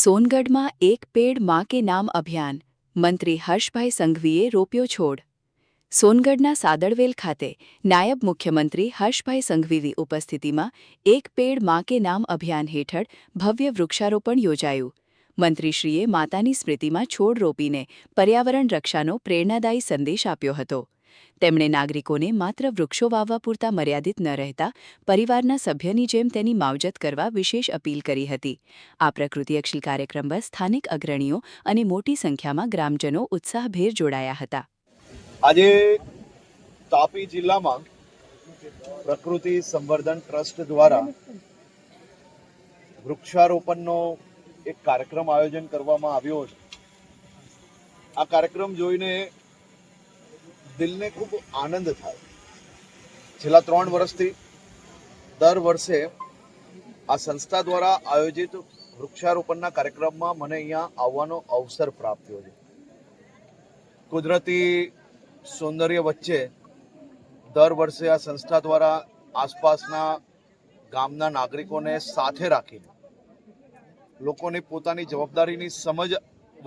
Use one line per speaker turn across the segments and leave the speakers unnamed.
સોનગઢમાં એક પેડ માં કે નામ અભિયાન મંત્રી હર્ષભાઈ સંઘવીએ રોપ્યો છોડ. સોનગઢના સાદળવેલ ખાતે નાયબ મુખ્યમંત્રી હર્ષભાઈ સંઘવીની ઉપસ્થિતિમાં એક પેડ માં કે નામ અભિયાન હેઠળ ભવ્ય વૃક્ષારોપણ યોજાયું. મંત્રીશ્રીએ માતાની સ્મૃતિમાં છોડ રોપીને પર્યાવરણ રક્ષાનો પ્રેરણાદાયી સંદેશ આપ્યો હતો. તેમણે નાગરિકોને માત્ર વૃક્ષો વાવવા પૂરતા મર્યાદિત ન રહેતા પરિવારના સભ્યની જેમ તેની માવજત કરવા વિશેષ અપીલ કરી હતી. આ પ્રકૃતિયક્ષી કાર્યક્રમમાં સ્થાનિક અગ્રણીઓ અને મોટી સંખ્યામાં ગ્રામજનો ઉત્સાહભેર જોડાયા હતા.
આજે તાપી જિલ્લામાં પ્રકૃતિ સંવર્ધન ટ્રસ્ટ દ્વારા વૃક્ષારોપણનો એક કાર્યક્રમ આયોજન કરવામાં આવ્યો છે. આ કાર્યક્રમ જોઈને દિલને ખૂબ આનંદ થાય. છેલ્લા 3 વર્ષથી દર વર્ષે આ સંસ્થા દ્વારા આયોજિત વૃક્ષારોપણના કાર્યક્રમમાં મને અહીંયા આવવાનો અવસર પ્રાપ્ત થયો છે. કુદરતી સૌંદર્ય વચ્ચે દર વર્ષે આ સંસ્થા દ્વારા આસપાસના ગામના નાગરિકોને સાથે રાખીને લોકોની પોતાની જવાબદારીની સમજ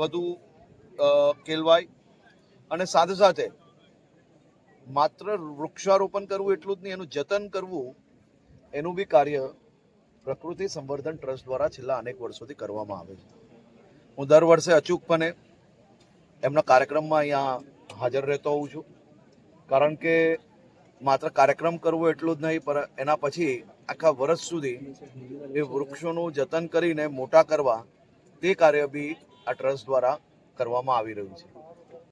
વધુ કેળવાય અને સાથે સાથે માત્ર વૃક્ષારોપણ કરવું એટલું જ નહીં, એનું જતન કરવું એનું બી કાર્ય પ્રકૃતિ સંવર્ધન ટ્રસ્ટ દ્વારા છેલ્લા અનેક વર્ષોથી કરવામાં આવે છે. હું દર વર્ષે અચૂકપણે એમના કાર્યક્રમમાં અહીંયા હાજર રહેતો હોઉં છું, કારણ કે માત્ર કાર્યક્રમ કરવો એટલું જ નહીં, પણ એના પછી આખા વર્ષ સુધી એ વૃક્ષોનું જતન કરીને મોટા કરવા તે કાર્ય બી આ ટ્રસ્ટ દ્વારા કરવામાં આવી રહ્યું છે.